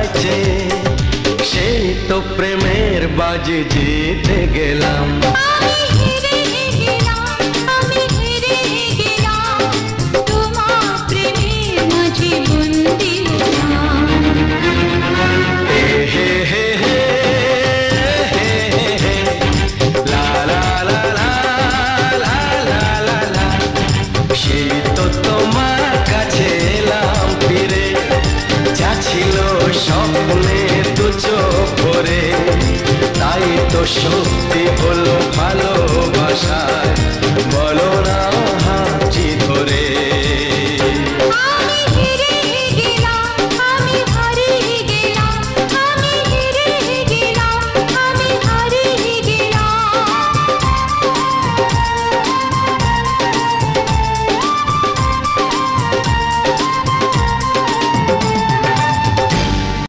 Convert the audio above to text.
চাইছে, সেই তো প্রেমের বাজি জিতে গেলাম। সেই তো তোমার কাছে এলাম ফিরে, যা ছিল স্বপ্নে দু চোখ ভরে, তাই তো সত্যি হলো ভালোবাসা।